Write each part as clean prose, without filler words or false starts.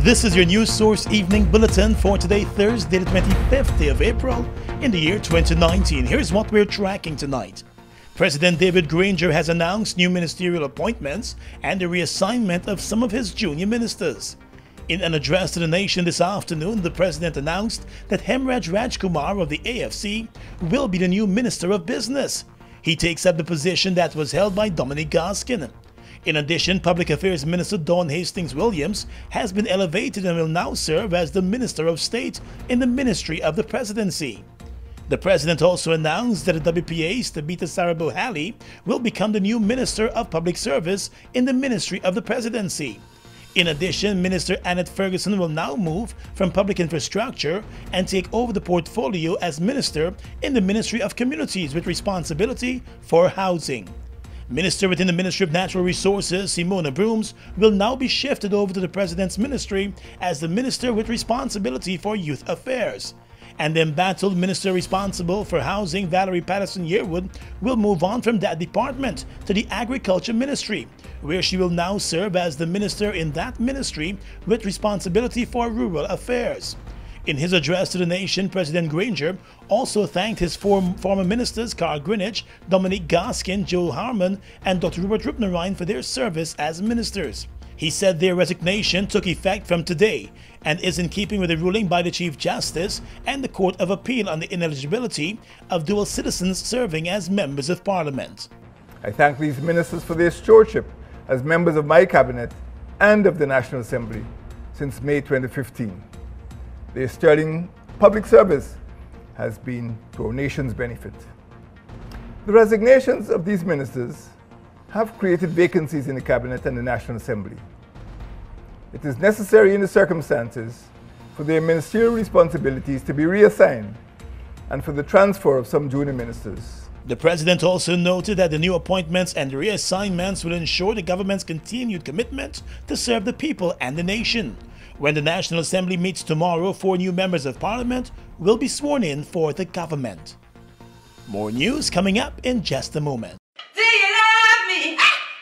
This is your News Source Evening Bulletin for today, Thursday, the 25th day of April in the year 2019. Here's what we're tracking tonight. President David Granger has announced new ministerial appointments and the reassignment of some of his junior ministers. In an address to the nation this afternoon, the president announced that Hemraj Rajkumar of the AFC will be the new Minister of Business. He takes up the position that was held by Dominic Gaskin. In addition, Public Affairs Minister Dawn Hastings-Williams has been elevated and will now serve as the Minister of State in the Ministry of the Presidency. The president also announced that the WPA's Tabitha Sarabohali will become the new Minister of Public Service in the Ministry of the Presidency. In addition, Minister Annette Ferguson will now move from Public Infrastructure and take over the portfolio as Minister in the Ministry of Communities with responsibility for housing. Minister within the Ministry of Natural Resources, Simona Brooms, will now be shifted over to the President's Ministry as the Minister with responsibility for Youth Affairs. And the embattled Minister responsible for Housing, Valerie Patterson-Yearwood, will move on from that department to the Agriculture Ministry, where she will now serve as the Minister in that ministry with responsibility for Rural Affairs. In his address to the nation, President Granger also thanked his former ministers Carl Greenwich, Dominic Gaskin, Joe Harmon, and Dr. Rupert Rupnerine for their service as ministers. He said their resignation took effect from today and is in keeping with the ruling by the Chief Justice and the Court of Appeal on the ineligibility of dual citizens serving as members of Parliament. I thank these ministers for their stewardship as members of my cabinet and of the National Assembly since May 2015. Their sterling public service has been to our nation's benefit. The resignations of these ministers have created vacancies in the Cabinet and the National Assembly. It is necessary in the circumstances for their ministerial responsibilities to be reassigned and for the transfer of some junior ministers. The president also noted that the new appointments and reassignments will ensure the government's continued commitment to serve the people and the nation. When the National Assembly meets tomorrow, 4 new members of Parliament will be sworn in for the government. More news coming up in just a moment. Do you love me?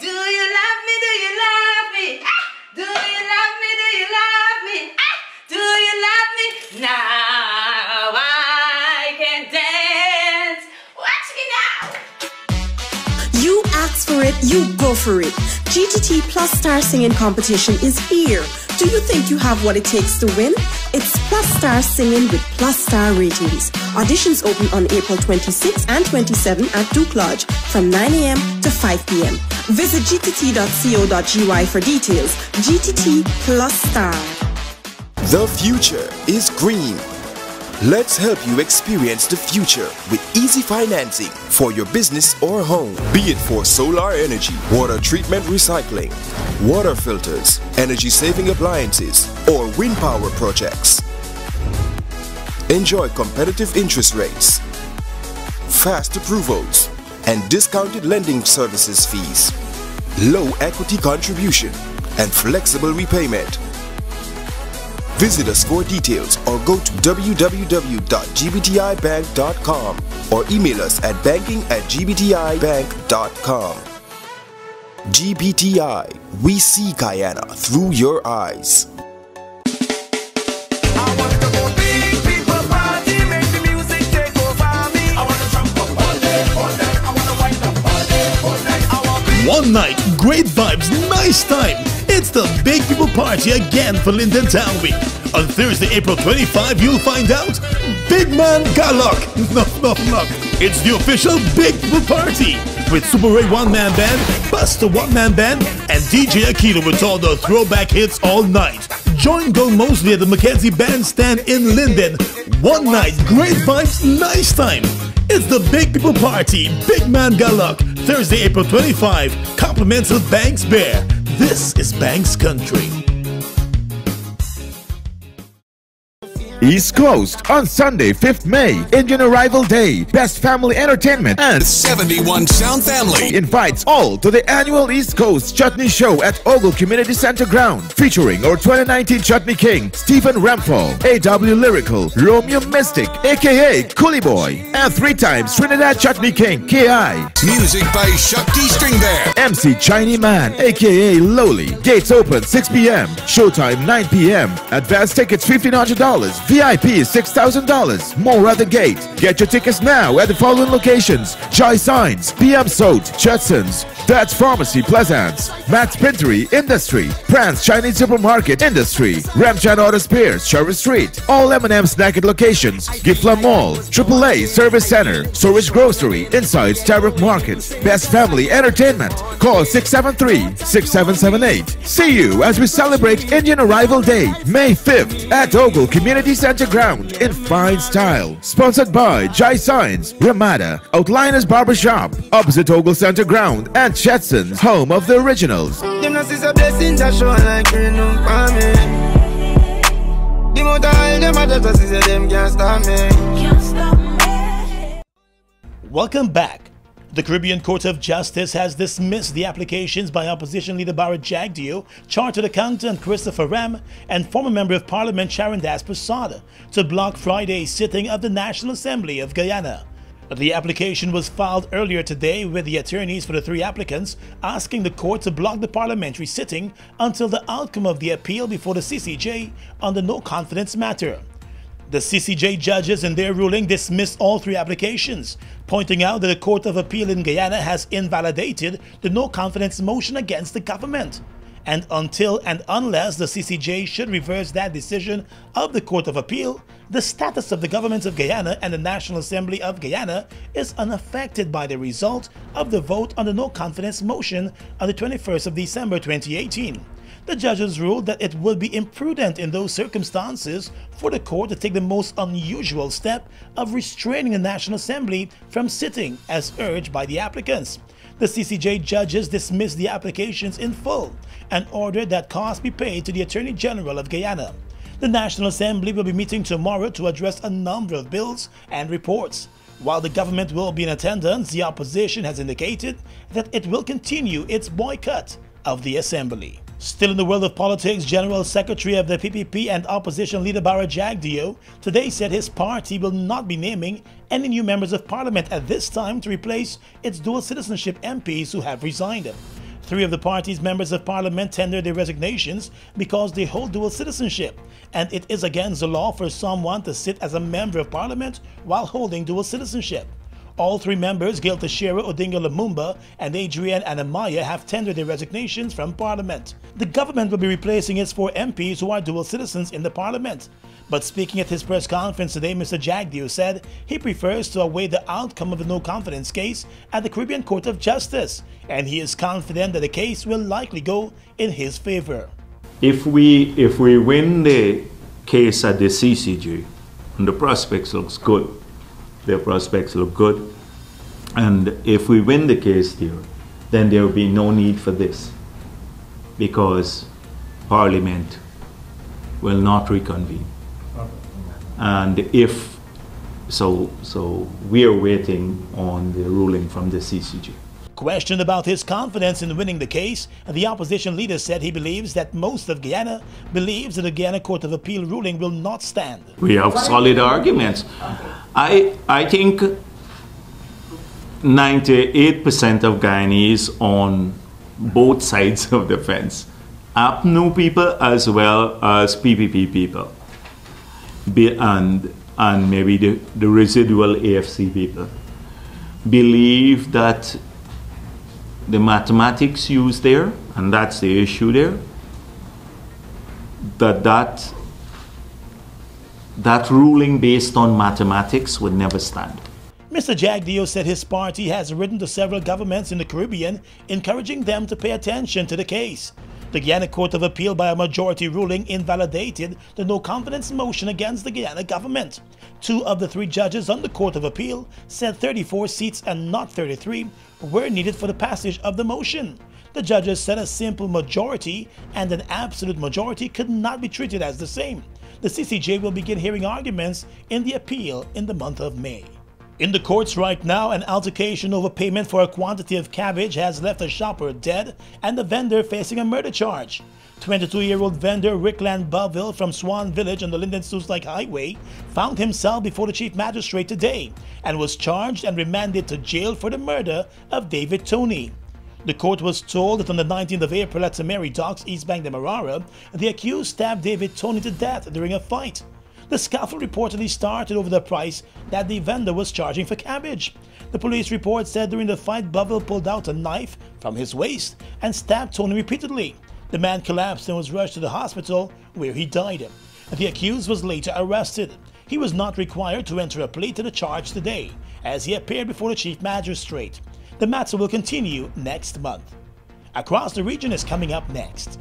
Do you love me? Do you love me? Do you love me? Do you love me? Do you love me? Now I can dance. Watch me now. You ask for it, you go for it. GTT Plus Star Singing Competition is here. Do you think you have what it takes to win? It's Plus Star Singing with Plus Star ratings. Auditions open on April 26 and 27 at Duke Lodge from 9 a.m. to 5 p.m. Visit gtt.co.gy for details. GTT Plus Star. The future is green. Let's help you experience the future with easy financing for your business or home. Be it for solar energy, water treatment recycling, water filters, energy-saving appliances, or wind power projects. Enjoy competitive interest rates, fast approvals, and discounted lending services fees, low equity contribution, and flexible repayment. Visit us for details or go to www.gbtibank.com or email us at banking@gbtibank.com. GBTI, we see Guyana through your eyes. One night, great vibes, nice time. It's the Big People Party again for Linden Town Week. On Thursday, April 25, you'll find out Big Man Galok. No. It's the official Big People Party with Super Ray one-man band, Buster one-man band, and DJ Akilo with all the throwback hits all night. Join Go Mosley at the Mackenzie Bandstand in Linden. One night, great vibes, nice time. It's the Big People Party, Big Man Galok, Thursday, April 25, compliments of Banks Bear. This is Banks Country. East Coast on Sunday, 5th May, Indian Arrival Day, Best Family Entertainment and 71 Sound Family invites all to the annual East Coast Chutney Show at Ogle Community Center Ground, featuring our 2019 Chutney King, Stephen Ramphal, A.W. Lyrical, Romeo Mystic, aka Coolie Boy, and 3 times Trinidad Chutney King, K.I. Music by Shakti String Band. MC Chinese Man, aka Lowly. Gates open 6 p.m. Showtime 9 p.m. Advance tickets $1,500. VIP is $6,000. More at the gate. Get your tickets now at the following locations: Joy Signs, PM Soat, Judson's, That's Pharmacy Pleasance, Matt's Pintery Industry, Prance Chinese Supermarket Industry, Ramchan Auto Spares, Cherry Street, all M&M Snack locations, Gifla Mall, AAA Service Center, Storage Grocery, inside Starbuck Market, Best Family Entertainment. Call 673-6778. See you as we celebrate Indian Arrival Day, May 5th at Ogle Community Center Ground in fine style. Sponsored by Jai Signs, Ramada, Outliners Barbershop, opposite Ogle Center Ground, and Jetson's, home of the originals. Welcome back. The Caribbean Court of Justice has dismissed the applications by opposition leader Barra Jagdeo, chartered accountant Christopher Ram, and former member of Parliament Sharon Das Prasad to block Friday's sitting of the National Assembly of Guyana. The application was filed earlier today with the attorneys for the 3 applicants asking the court to block the parliamentary sitting until the outcome of the appeal before the CCJ on the no-confidence matter. The CCJ judges in their ruling dismissed all 3 applications, pointing out that the Court of Appeal in Guyana has invalidated the no-confidence motion against the government. And until and unless the CCJ should reverse that decision of the Court of Appeal, the status of the government of Guyana and the National Assembly of Guyana is unaffected by the result of the vote on the no-confidence motion on the 21st of December 2018. The judges ruled that it would be imprudent in those circumstances for the court to take the most unusual step of restraining the National Assembly from sitting as urged by the applicants. The CCJ judges dismissed the applications in full and ordered that costs be paid to the Attorney General of Guyana. The National Assembly will be meeting tomorrow to address a number of bills and reports. While the government will be in attendance, the opposition has indicated that it will continue its boycott of the Assembly. Still in the world of politics, General Secretary of the PPP and opposition leader Barra Jagdeo today said his party will not be naming any new members of parliament at this time to replace its dual citizenship MPs who have resigned. 3 of the party's members of parliament tendered their resignations because they hold dual citizenship, and it is against the law for someone to sit as a member of parliament while holding dual citizenship. All 3 members, Gail Teixeira, Odinga Lumumba, and Adrian Anamaya, have tendered their resignations from Parliament. The government will be replacing its 4 MPs who are dual citizens in the Parliament. But speaking at his press conference today, Mr. Jagdeo said he prefers to await the outcome of the no-confidence case at the Caribbean Court of Justice, and he is confident that the case will likely go in his favor. If we win the case at the CCJ, and the prospects looks good, their prospects look good, and if we win the case there, then there will be no need for this, because Parliament will not reconvene. And if so, we are waiting on the ruling from the CCJ. Questioned about his confidence in winning the case, the opposition leader said he believes that most of Guyana believes that the Guyana Court of Appeal ruling will not stand. We have solid arguments. I think 98% of Guyanese on both sides of the fence, APNU people as well as PPP people, and maybe the residual AFC people, believe that the mathematics used there, and that's the issue there, that ruling based on mathematics would never stand. Mr. Jagdeo said his party has written to several governments in the Caribbean encouraging them to pay attention to the case. The Guyana Court of Appeal by a majority ruling invalidated the no-confidence motion against the Guyana government. 2 of the 3 judges on the Court of Appeal said 34 seats and not 33 were needed for the passage of the motion. The judges said a simple majority and an absolute majority could not be treated as the same. The CCJ will begin hearing arguments in the appeal in the month of May. In the courts right now, an altercation over payment for a quantity of cabbage has left a shopper dead and the vendor facing a murder charge. 22-year-old vendor Rickland Boville from Swan Village on the Linden-Soos-Lake Highway found himself before the chief magistrate today and was charged and remanded to jail for the murder of David Tony. The court was told that on the 19th of April at Tamari Docks, East Bank, Demerara, the accused stabbed David Tony to death during a fight. The scuffle reportedly started over the price that the vendor was charging for cabbage. The police report said during the fight, Boville pulled out a knife from his waist and stabbed Tony repeatedly. The man collapsed and was rushed to the hospital where he died. The accused was later arrested. He was not required to enter a plea to the charge today, as he appeared before the chief magistrate. The matter will continue next month. Across the Region is coming up next.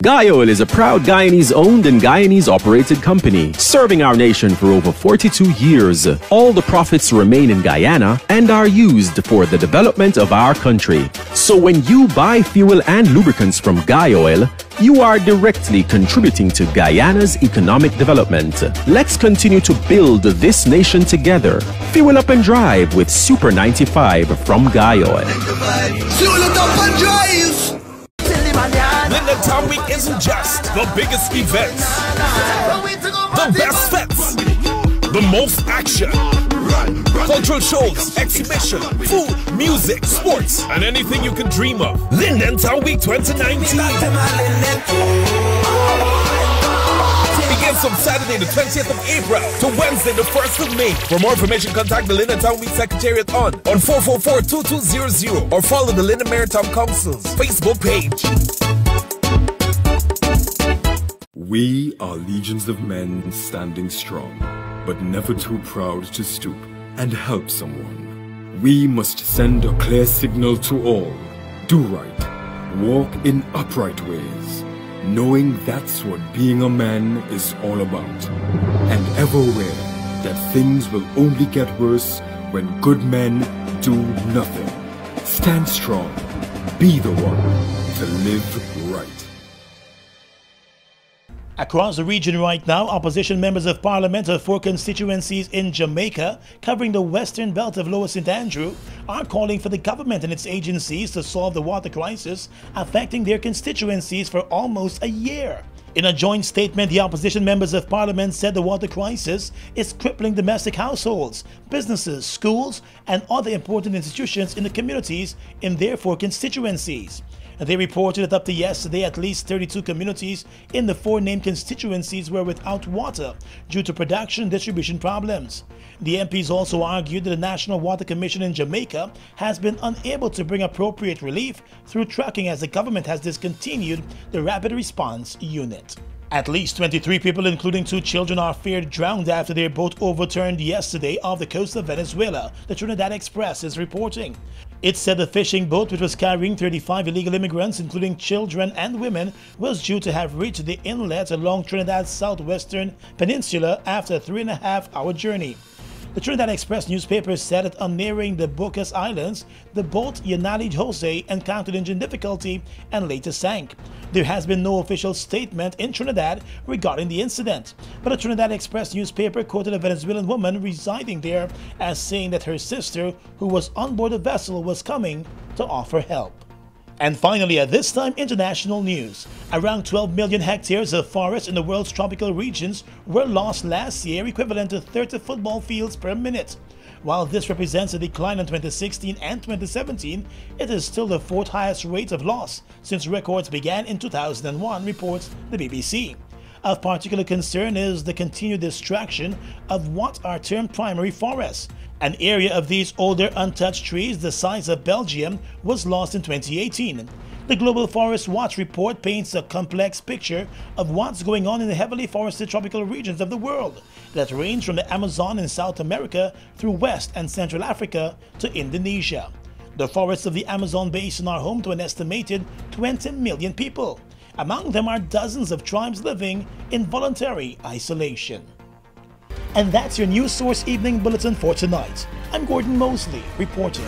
Guyoil is a proud Guyanese-owned and Guyanese-operated company, serving our nation for over 42 years. All the profits remain in Guyana and are used for the development of our country. So when you buy fuel and lubricants from Guyoil, you are directly contributing to Guyana's economic development. Let's continue to build this nation together. Fuel up and drive with Super 95 from Guyoil. Fuel it up and drive! Linden Town Week isn't just the biggest events, the best fets, the most action, cultural shows, exhibition, food, music, sports, and anything you can dream of. Linden Town Week 2019 begins from Saturday the 20th of April to Wednesday the 1st of May. For more information, contact the Linden Town Week Secretariat on 444-2200 or follow the Linden Maritime Council's Facebook page. We are legions of men standing strong, but never too proud to stoop and help someone. We must send a clear signal to all. Do right. Walk in upright ways, knowing that's what being a man is all about. And ever aware that things will only get worse when good men do nothing. Stand strong. Be the one to live right. Across the region right now, opposition members of parliament of 4 constituencies in Jamaica, covering the western belt of Lower St. Andrew, are calling for the government and its agencies to solve the water crisis affecting their constituencies for almost a year. In a joint statement, the opposition members of parliament said the water crisis is crippling domestic households, businesses, schools, and other important institutions in the communities in their 4 constituencies. They reported that up to yesterday, at least 32 communities in the 4 named constituencies were without water due to production and distribution problems. The MPs also argued that the National Water Commission in Jamaica has been unable to bring appropriate relief through trucking as the government has discontinued the Rapid Response Unit. At least 23 people, including 2 children, are feared drowned after their boat overturned yesterday off the coast of Venezuela, the Trinidad Express is reporting. It said the fishing boat, which was carrying 35 illegal immigrants, including children and women, was due to have reached the inlet along Trinidad's southwestern peninsula after a 3.5-hour journey. The Trinidad Express newspaper said that on nearing the Bocas Islands, the boat Yanali Jose encountered engine difficulty and later sank. There has been no official statement in Trinidad regarding the incident, but the Trinidad Express newspaper quoted a Venezuelan woman residing there as saying that her sister, who was on board the vessel, was coming to offer help. And finally, at this time, international news. Around 12 million hectares of forest in the world's tropical regions were lost last year, equivalent to 30 football fields per minute. While this represents a decline in 2016 and 2017, it is still the 4th highest rate of loss since records began in 2001, reports the BBC. Of particular concern is the continued destruction of what are termed primary forests. An area of these older untouched trees the size of Belgium was lost in 2018. The Global Forest Watch report paints a complex picture of what's going on in the heavily forested tropical regions of the world that range from the Amazon in South America through West and Central Africa to Indonesia. The forests of the Amazon basin are home to an estimated 20 million people. Among them are dozens of tribes living in voluntary isolation. And that's your News Source Evening Bulletin for tonight. I'm Gordon Mosley reporting.